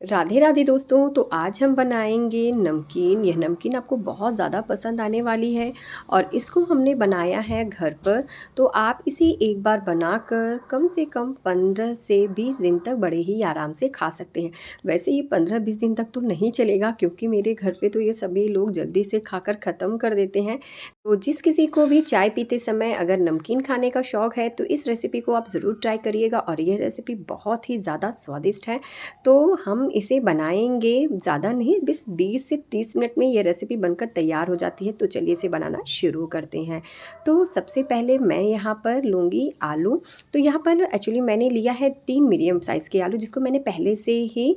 राधे राधे दोस्तों। तो आज हम बनाएंगे नमकीन। यह नमकीन आपको बहुत ज़्यादा पसंद आने वाली है और इसको हमने बनाया है घर पर। तो आप इसे एक बार बनाकर कम से कम 15 से 20 दिन तक बड़े ही आराम से खा सकते हैं। वैसे ये 15-20 दिन तक तो नहीं चलेगा, क्योंकि मेरे घर पे तो ये सभी लोग जल्दी से खाकर ख़त्म कर देते हैं। तो जिस किसी को भी चाय पीते समय अगर नमकीन खाने का शौक़ है तो इस रेसिपी को आप ज़रूर ट्राई करिएगा, और यह रेसिपी बहुत ही ज़्यादा स्वादिष्ट है। तो हम इसे बनाएंगे ज़्यादा नहीं, बस 20 से 30 मिनट में ये रेसिपी बनकर तैयार हो जाती है। तो चलिए इसे बनाना शुरू करते हैं। तो सबसे पहले मैं यहाँ पर लूँगी आलू। तो यहाँ पर एक्चुअली मैंने लिया है 3 मीडियम साइज़ के आलू, जिसको मैंने पहले से ही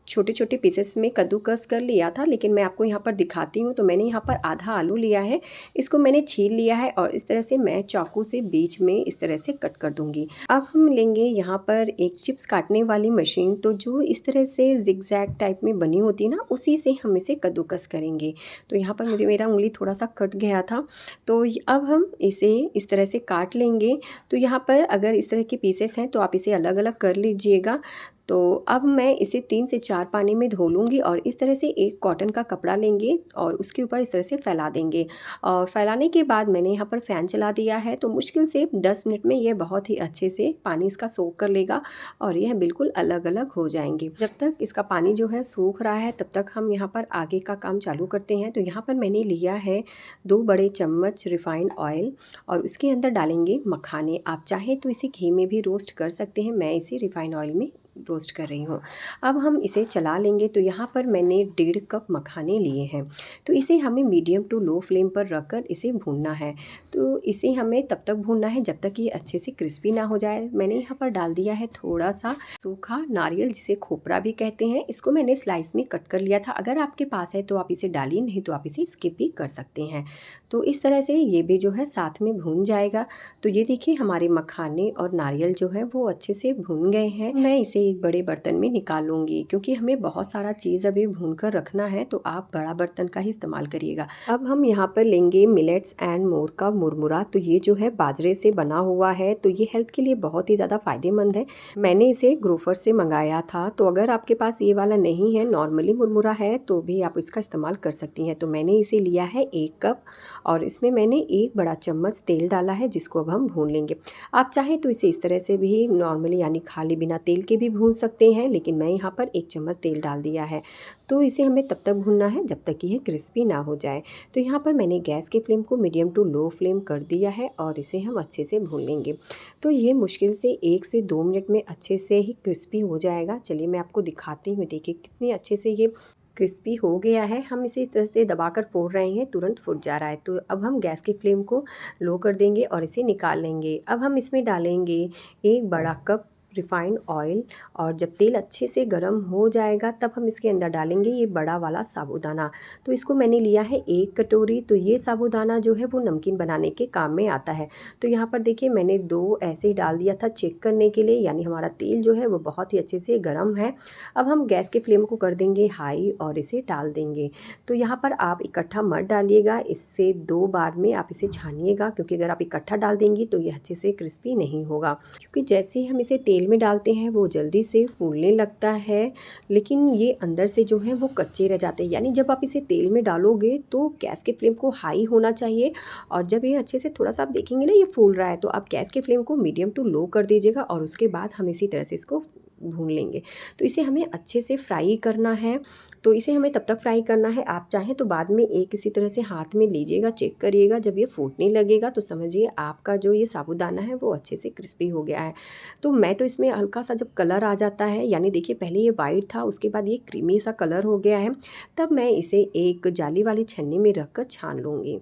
छोटे छोटे पीसेस में कद्दूकस कर लिया था, लेकिन मैं आपको यहाँ पर दिखाती हूँ। तो मैंने यहाँ पर आधा आलू लिया है, इसको मैंने छील लिया है और इस तरह से मैं चाकू से बीच में इस तरह से कट कर दूँगी। अब हम लेंगे यहाँ पर एक चिप्स काटने वाली मशीन। तो जो इस तरह से जिगजैग टाइप में बनी होती है ना, उसी से हम इसे कद्दूकस करेंगे। तो यहाँ पर मुझे मेरा उंगली थोड़ा सा कट गया था। तो अब हम इसे इस तरह से काट लेंगे। तो यहाँ पर अगर इस तरह के पीसेस हैं तो आप इसे अलग अलग कर लीजिएगा। तो अब मैं इसे 3 से 4 पानी में धो लूँगी और इस तरह से एक कॉटन का कपड़ा लेंगे और उसके ऊपर इस तरह से फैला देंगे। और फैलाने के बाद मैंने यहाँ पर फ़ैन चला दिया है। तो मुश्किल से 10 मिनट में ये बहुत ही अच्छे से पानी इसका सोख कर लेगा और यह बिल्कुल अलग अलग हो जाएंगे। जब तक इसका पानी जो है सूख रहा है, तब तक हम यहाँ पर आगे का काम चालू करते हैं। तो यहाँ पर मैंने लिया है 2 बड़े चम्मच रिफाइंड ऑयल और उसके अंदर डालेंगे मखाने। आप चाहें तो इसे घी में भी रोस्ट कर सकते हैं, मैं इसे रिफाइंड ऑयल में रोस्ट कर रही हूँ। अब हम इसे चला लेंगे। तो यहाँ पर मैंने 1.5 कप मखाने लिए हैं। तो इसे हमें मीडियम टू लो फ्लेम पर रखकर इसे भूनना है। तो इसे हमें तब तक भूनना है जब तक ये अच्छे से क्रिस्पी ना हो जाए। मैंने यहाँ पर डाल दिया है थोड़ा सा सूखा नारियल, जिसे खोपरा भी कहते हैं। इसको मैंने स्लाइस में कट कर लिया था। अगर आपके पास है तो आप इसे डालिए, नहीं तो आप इसे स्किप भी कर सकते हैं। तो इस तरह से ये भी जो है साथ में भून जाएगा। तो ये देखिए हमारे मखाने और नारियल जो है वो अच्छे से भून गए हैं। मैं इसे एक बड़े बर्तन में निकाल लूँगी, क्योंकि हमें बहुत सारा चीज़ अभी भून कर रखना है। तो आप बड़ा बर्तन का ही इस्तेमाल करिएगा। अब हम यहाँ पर लेंगे मिलेट्स एंड मोर का मुरमुरा। तो ये जो है बाजरे से बना हुआ है, तो ये हेल्थ के लिए बहुत ही ज़्यादा फ़ायदेमंद है। मैंने इसे ग्रोफर से मंगाया था। तो अगर आपके पास ये वाला नहीं है, नॉर्मली मुरमुरा है, तो भी आप इसका इस्तेमाल कर सकती हैं। तो मैंने इसे लिया है 1 कप और इसमें मैंने 1 बड़ा चम्मच तेल डाला है, जिसको अब हम भून लेंगे। आप चाहें तो इसे इस तरह से भी नॉर्मली यानी खाली बिना तेल के भी भून सकते हैं, लेकिन मैं यहाँ पर 1 चम्मच तेल डाल दिया है। तो इसे हमें तब तक भूनना है जब तक कि यह क्रिस्पी ना हो जाए। तो यहाँ पर मैंने गैस के फ्लेम को मीडियम टू लो फ्लेम कर दिया है और इसे हम अच्छे से भून लेंगे। तो ये मुश्किल से 1 से 2 मिनट में अच्छे से ही क्रिस्पी हो जाएगा। चलिए मैं आपको दिखाती हूँ। देखिए कितने अच्छे से ये क्रिस्पी हो गया है। हम इसे इस तरह से दबाकर फोड़ रहे हैं, तुरंत फूट जा रहा है। तो अब हम गैस की फ्लेम को लो कर देंगे और इसे निकाल लेंगे। अब हम इसमें डालेंगे 1 बड़ा कप रिफाइंड ऑयल और जब तेल अच्छे से गर्म हो जाएगा तब हम इसके अंदर डालेंगे ये बड़ा वाला साबूदाना। तो इसको मैंने लिया है 1 कटोरी। तो ये साबूदाना जो है वो नमकीन बनाने के काम में आता है। तो यहाँ पर देखिए मैंने 2 ऐसे ही डाल दिया था चेक करने के लिए, यानी हमारा तेल जो है वो बहुत ही अच्छे से गर्म है। अब हम गैस के फ्लेम को कर देंगे हाई और इसे डाल देंगे। तो यहाँ पर आप इकट्ठा मत डालिएगा, इससे 2 बार में आप इसे छानिएगा, क्योंकि अगर आप इकट्ठा डाल देंगी तो ये अच्छे से क्रिस्पी नहीं होगा। क्योंकि जैसे ही हम इसे तेल में डालते हैं वो जल्दी से फूलने लगता है, लेकिन ये अंदर से जो है वो कच्चे रह जाते हैं। यानी जब आप इसे तेल में डालोगे तो गैस के फ्लेम को हाई होना चाहिए, और जब ये अच्छे से थोड़ा सा आप देखेंगे ना ये फूल रहा है, तो आप गैस के फ्लेम को मीडियम टू लो कर दीजिएगा और उसके बाद हम इसी तरह से इसको भून लेंगे। तो इसे हमें अच्छे से फ्राई करना है। तो इसे हमें तब तक फ्राई करना है, आप चाहें तो बाद में एक इसी तरह से हाथ में लीजिएगा, चेक करिएगा। जब ये फूटने लगेगा तो समझिए आपका जो ये साबूदाना है वो अच्छे से क्रिस्पी हो गया है। तो मैं तो इसमें हल्का सा जब कलर आ जाता है, यानी देखिए पहले ये वाइट था, उसके बाद ये क्रीमी सा कलर हो गया है, तब मैं इसे एक जाली वाली छन्नी में रख कर छान लूँगी।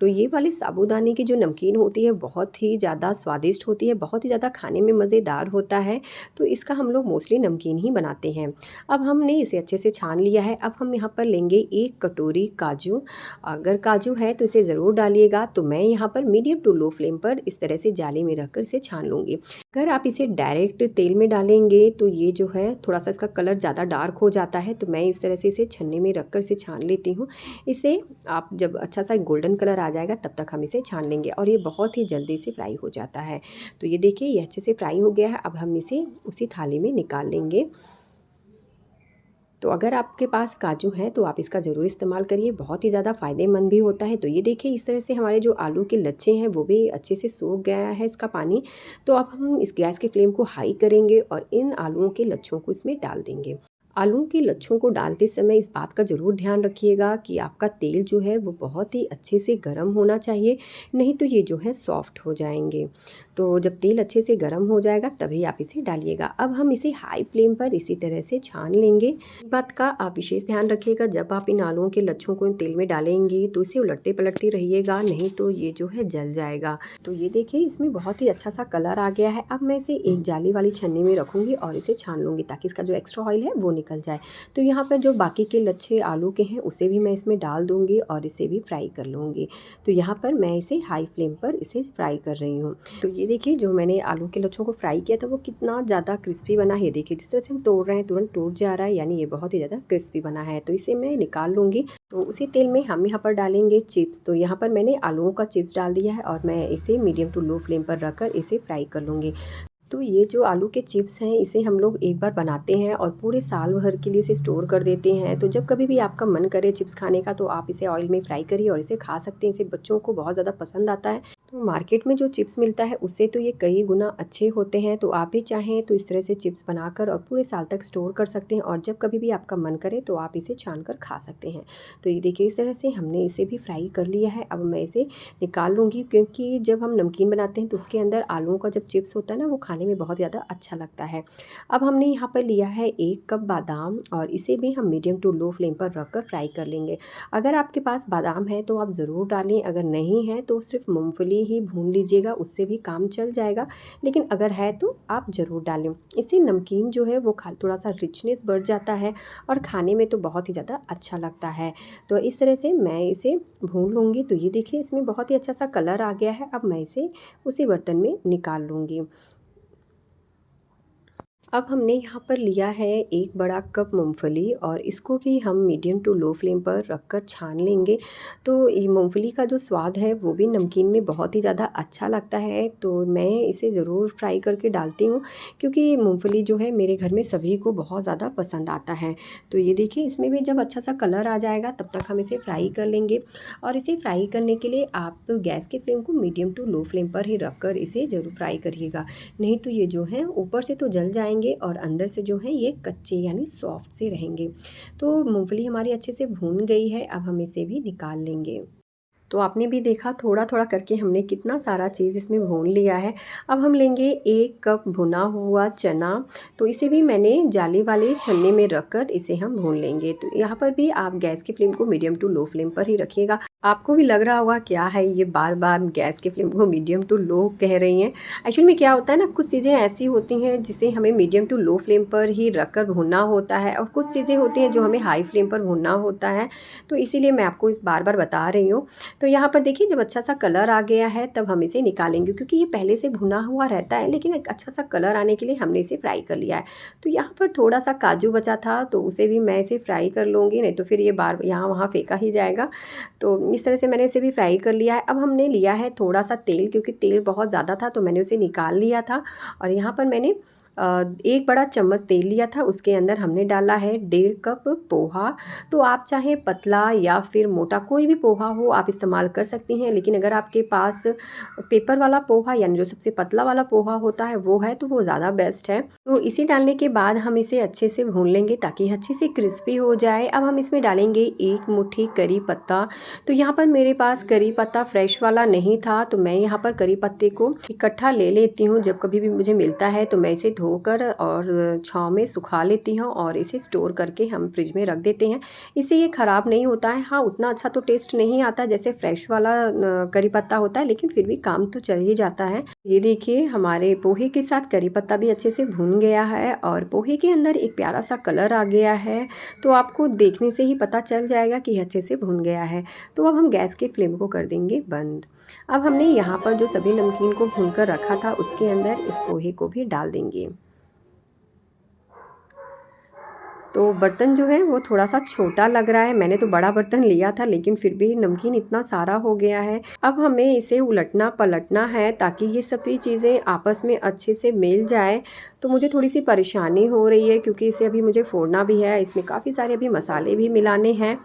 तो ये वाली साबूदाने की जो नमकीन होती है बहुत ही ज़्यादा स्वादिष्ट होती है, बहुत ही ज़्यादा खाने में मज़ेदार होता है। तो इसका हम लोग मोस्टली नमकीन ही बनाते हैं। अब हमने इसे अच्छे से छान लिया है। अब हम यहाँ पर लेंगे 1 कटोरी काजू। अगर काजू है तो इसे ज़रूर डालिएगा। तो मैं यहाँ पर मीडियम टू लो फ्लेम पर इस तरह से जाली में रखकर इसे छान लूँगी। अगर आप इसे डायरेक्ट तेल में डालेंगे तो ये जो है थोड़ा सा इसका कलर ज़्यादा डार्क हो जाता है। तो मैं इस तरह से इसे छन्नी में रखकर इसे छान लेती हूँ। इसे आप जब अच्छा सा गोल्डन कलर आ जाएगा तब तक हम इसे छान लेंगे, और ये बहुत ही जल्दी से फ्राई हो जाता है। तो ये देखिए ये अच्छे से फ्राई हो गया है। अब हम इसे उसी थाली में निकाल लेंगे। तो अगर आपके पास काजू है तो आप इसका ज़रूर इस्तेमाल करिए, बहुत ही ज़्यादा फ़ायदेमंद भी होता है। तो ये देखिए इस तरह से हमारे जो आलू के लच्छे हैं वो भी अच्छे से सूख गया है इसका पानी। तो अब हम इस गैस के फ्लेम को हाई करेंगे और इन आलूओं के लच्छों को इसमें डाल देंगे। आलू के लच्छों को डालते समय इस बात का ज़रूर ध्यान रखिएगा कि आपका तेल जो है वो बहुत ही अच्छे से गर्म होना चाहिए, नहीं तो ये जो है सॉफ्ट हो जाएंगे। तो जब तेल अच्छे से गर्म हो जाएगा तभी आप इसे डालिएगा। अब हम इसे हाई फ्लेम पर इसी तरह से छान लेंगे। इस बात का आप विशेष ध्यान रखिएगा, जब आप इन आलूओं के लच्छों को इन तेल में डालेंगी तो इसे उलटते पलटते रहिएगा, नहीं तो ये जो है जल जाएगा। तो ये देखिए इसमें बहुत ही अच्छा सा कलर आ गया है। अब मैं इसे एक जाली वाली छन्नी में रखूँगी और इसे छान लूँगी ताकि इसका जो एक्स्ट्रा ऑयल है वो निकल जाए। तो यहाँ पर जो बाकी के लच्छे आलू के हैं उसे भी मैं इसमें डाल दूँगी और इसे भी फ्राई कर लूँगी। तो यहाँ पर मैं इसे हाई फ्लेम पर इसे फ्राई कर रही हूँ। तो ये देखिए जो मैंने आलू के लच्छों को फ्राई किया था वो कितना ज़्यादा क्रिस्पी बना है। देखिए जिस तरह से हम तोड़ रहे हैं तुरंत टूट जा रहा है, यानी ये बहुत ही ज़्यादा क्रिस्पी बना है। तो इसे मैं निकाल लूँगी। तो उसी तेल में हम यहाँ पर डालेंगे चिप्स। तो यहाँ पर मैंने आलूओं का चिप्स डाल दिया है और मैं इसे मीडियम टू लो फ्लेम पर रखकर इसे फ्राई कर लूँगी। तो ये जो आलू के चिप्स हैं इसे हम लोग एक बार बनाते हैं और पूरे साल भर के लिए इसे स्टोर कर देते हैं। तो जब कभी भी आपका मन करे चिप्स खाने का तो आप इसे ऑयल में फ्राई करिए और इसे खा सकते हैं। इसे बच्चों को बहुत ज़्यादा पसंद आता है। तो मार्केट में जो चिप्स मिलता है उससे तो ये कई गुना अच्छे होते हैं। तो आप भी चाहें तो इस तरह से चिप्स बनाकर और पूरे साल तक स्टोर कर सकते हैं और जब कभी भी आपका मन करे तो आप इसे छान कर खा सकते हैं। तो ये देखिए इस तरह से हमने इसे भी फ्राई कर लिया है। अब मैं इसे निकाल लूँगी, क्योंकि जब हम नमकीन बनाते हैं तो उसके अंदर आलूओं का जब चिप्स होता है ना वो खाने में बहुत ज़्यादा अच्छा लगता है। अब हमने यहाँ पर लिया है 1 कप बादाम और इसे भी हम मीडियम टू लो फ्लेम पर रख कर फ्राई कर लेंगे। अगर आपके पास बादाम है तो आप ज़रूर डालें, अगर नहीं है तो सिर्फ मूँगफली ही भून लीजिएगा, उससे भी काम चल जाएगा। लेकिन अगर है तो आप ज़रूर डालें। इससे नमकीन जो है वो खा थोड़ा सा रिचनेस बढ़ जाता है और खाने में तो बहुत ही ज़्यादा अच्छा लगता है। तो इस तरह से मैं इसे भून लूँगी। तो ये देखिए इसमें बहुत ही अच्छा सा कलर आ गया है। अब मैं इसे उसी बर्तन में निकाल लूँगी। अब हमने यहाँ पर लिया है 1 बड़ा कप मूँगफली और इसको भी हम मीडियम टू लो फ्लेम पर रखकर छान लेंगे। तो ये मूँगफली का जो स्वाद है वो भी नमकीन में बहुत ही ज़्यादा अच्छा लगता है। तो मैं इसे ज़रूर फ्राई करके डालती हूँ, क्योंकि मूँगफली जो है मेरे घर में सभी को बहुत ज़्यादा पसंद आता है। तो ये देखिए इसमें भी जब अच्छा सा कलर आ जाएगा तब तक हम इसे फ्राई कर लेंगे। और इसे फ्राई करने के लिए आप गैस के फ्लेम को मीडियम टू लो फ्लेम पर ही रखकर इसे ज़रूर फ्राई करिएगा, नहीं तो ये जो है ऊपर से तो जल जाएंगे और अंदर से जो है ये कच्चे यानी सॉफ्ट से रहेंगे। तो मूँगफली हमारी अच्छे से भून गई है। अब हम इसे भी निकाल लेंगे। तो आपने भी देखा थोड़ा-थोड़ा करके हमने कितना सारा चीज़ इसमें भून लिया है। अब हम लेंगे 1 कप भुना हुआ चना। तो इसे भी मैंने जाली वाले छन्नी में रखकर इसे हम भून लेंगे। तो यहाँ पर भी आप गैस की फ्लेम को मीडियम टू लो फ्लेम पर ही रखिएगा। आपको भी लग रहा होगा क्या है ये बार-बार गैस की फ्लेम को मीडियम टू लो कह रही हैं। एक्चुअली में क्या होता है ना, कुछ चीज़ें ऐसी होती हैं जिसे हमें मीडियम टू लो फ्लेम पर ही रखकर भूनना होता है और कुछ चीज़ें होती हैं जो हमें हाई फ्लेम पर भूनना होता है। तो इसीलिए मैं आपको इस बार-बार बता रही हूँ। तो यहाँ पर देखिए जब अच्छा सा कलर आ गया है तब हम इसे निकालेंगे, क्योंकि ये पहले से भुना हुआ रहता है, लेकिन एक अच्छा सा कलर आने के लिए हमने इसे फ्राई कर लिया है। तो यहाँ पर थोड़ा सा काजू बचा था तो उसे भी मैं इसे फ्राई कर लूँगी, नहीं तो फिर ये बार यहाँ वहाँ फेंका ही जाएगा। तो इस तरह से मैंने इसे भी फ्राई कर लिया है। अब हमने लिया है थोड़ा सा तेल, क्योंकि तेल बहुत ज़्यादा था तो मैंने उसे निकाल लिया था। और यहाँ पर मैंने 1 बड़ा चम्मच तेल लिया था, उसके अंदर हमने डाला है 1.5 कप पोहा। तो आप चाहे पतला या फिर मोटा कोई भी पोहा हो आप इस्तेमाल कर सकती हैं, लेकिन अगर आपके पास पेपर वाला पोहा यानी जो सबसे पतला वाला पोहा होता है वो है तो वो ज़्यादा बेस्ट है। तो इसे डालने के बाद हम इसे अच्छे से भून लेंगे ताकि अच्छे से क्रिस्पी हो जाए। अब हम इसमें डालेंगे 1 मुट्ठी करी पत्ता। तो यहाँ पर मेरे पास करी पत्ता फ्रेश वाला नहीं था, तो मैं यहाँ पर करी पत्ते को इकट्ठा ले लेती हूँ। जब कभी भी मुझे मिलता है तो मैं इसे धोकर और छाँव में सुखा लेती हूँ और इसे स्टोर करके हम फ्रिज में रख देते हैं। इससे ये ख़राब नहीं होता है। हाँ, उतना अच्छा तो टेस्ट नहीं आता जैसे फ्रेश वाला करी पत्ता होता है, लेकिन फिर भी काम तो चल ही जाता है। ये देखिए हमारे पोहे के साथ करी पत्ता भी अच्छे से भून गया है और पोहे के अंदर एक प्यारा सा कलर आ गया है। तो आपको देखने से ही पता चल जाएगा कि अच्छे से भून गया है। तो अब हम गैस के फ्लेम को कर देंगे बंद। अब हमने यहाँ पर जो सभी नमकीन को भून कर रखा था उसके अंदर इस पोहे को भी डाल देंगे। तो बर्तन जो है वो थोड़ा सा छोटा लग रहा है, मैंने तो बड़ा बर्तन लिया था लेकिन फिर भी नमकीन इतना सारा हो गया है। अब हमें इसे उलटना पलटना है ताकि ये सभी चीज़ें आपस में अच्छे से मिल जाए। तो मुझे थोड़ी-सी परेशानी हो रही है क्योंकि इसे अभी मुझे फोड़ना भी है, इसमें काफ़ी सारे अभी मसाले भी मिलाने हैं।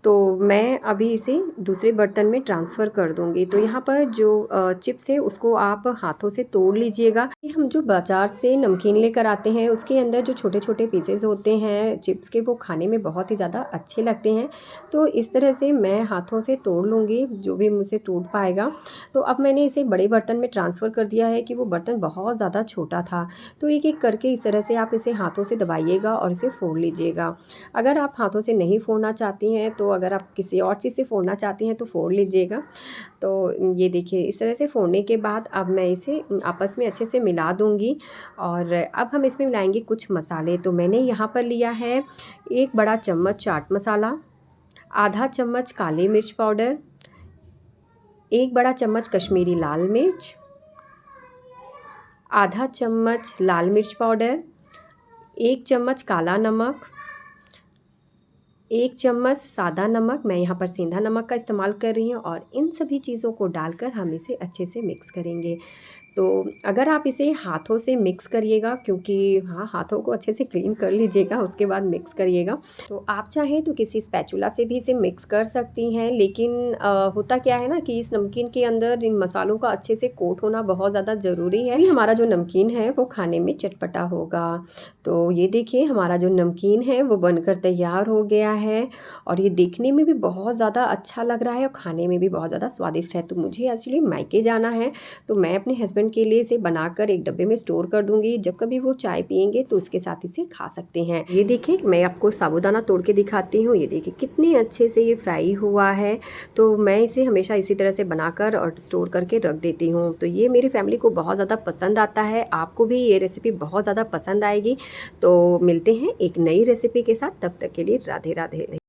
तो मैं अभी इसे दूसरे बर्तन में ट्रांसफ़र कर दूँगी। तो यहाँ पर जो चिप्स है उसको आप हाथों से तोड़ लीजिएगा। ये हम जो बाज़ार से नमकीन लेकर आते हैं उसके अंदर जो छोटे-छोटे पीसेज़ होते हैं चिप्स के, वो खाने में बहुत ही ज़्यादा अच्छे लगते हैं। तो इस तरह से मैं हाथों से तोड़ लूँगी जो भी मुझसे टूट पाएगा। तो अब मैंने इसे बड़े बर्तन में ट्रांसफ़र कर दिया है कि वो बर्तन बहुत ज़्यादा छोटा था। तो एक-एक करके इस तरह से आप इसे हाथों से दबाइएगा और इसे फोड़ लीजिएगा। अगर आप हाथों से नहीं फोड़ना चाहती हैं, तो अगर आप किसी और चीज़ से फोड़ना चाहती हैं तो फोड़ लीजिएगा। तो ये देखिए इस तरह से फोड़ने के बाद अब मैं इसे आपस में अच्छे से मिला दूँगी और अब हम इसमें मिलाएँगे कुछ मसाले। तो मैंने यहाँ पर लिया है 1 बड़ा चम्मच चाट मसाला, आधा चम्मच काली मिर्च पाउडर, 1 बड़ा चम्मच कश्मीरी लाल मिर्च, आधा चम्मच लाल मिर्च पाउडर, 1 चम्मच काला नमक, 1 चम्मच सादा नमक, मैं यहाँ पर सेंधा नमक का इस्तेमाल कर रही हूँ और इन सभी चीज़ों को डालकर हम इसे अच्छे से मिक्स करेंगे। तो अगर आप इसे हाथों से मिक्स करिएगा, क्योंकि हाँ, हाथों को अच्छे से क्लीन कर लीजिएगा उसके बाद मिक्स करिएगा। तो आप चाहें तो किसी स्पैचुला से भी इसे मिक्स कर सकती हैं, लेकिन होता क्या है ना कि इस नमकीन के अंदर इन मसालों का अच्छे से कोट होना बहुत ज़्यादा ज़रूरी है। हमारा जो नमकीन है वो खाने में चटपटा होगा। तो ये देखिए हमारा जो नमकीन है वो बनकर तैयार हो गया है और ये देखने में भी बहुत ज़्यादा अच्छा लग रहा है और खाने में भी बहुत ज़्यादा स्वादिष्ट है। तो मुझे एक्चुअली मायके जाना है, तो मैं अपने हस्बैंड के लिए इसे बनाकर एक डब्बे में स्टोर कर दूँगी। जब कभी वो चाय पिएँगे तो उसके साथ इसे खा सकते हैं। ये देखिए मैं आपको साबूदाना तोड़ के दिखाती हूँ। ये देखिए कितने अच्छे से ये फ्राई हुआ है। तो मैं इसे हमेशा इसी तरह से बनाकर और स्टोर करके रख देती हूँ। तो ये मेरी फैमिली को बहुत ज़्यादा पसंद आता है। आपको भी ये रेसिपी बहुत ज़्यादा पसंद आएगी। तो मिलते हैं एक नई रेसिपी के साथ, तब तक के लिए राधे राधे।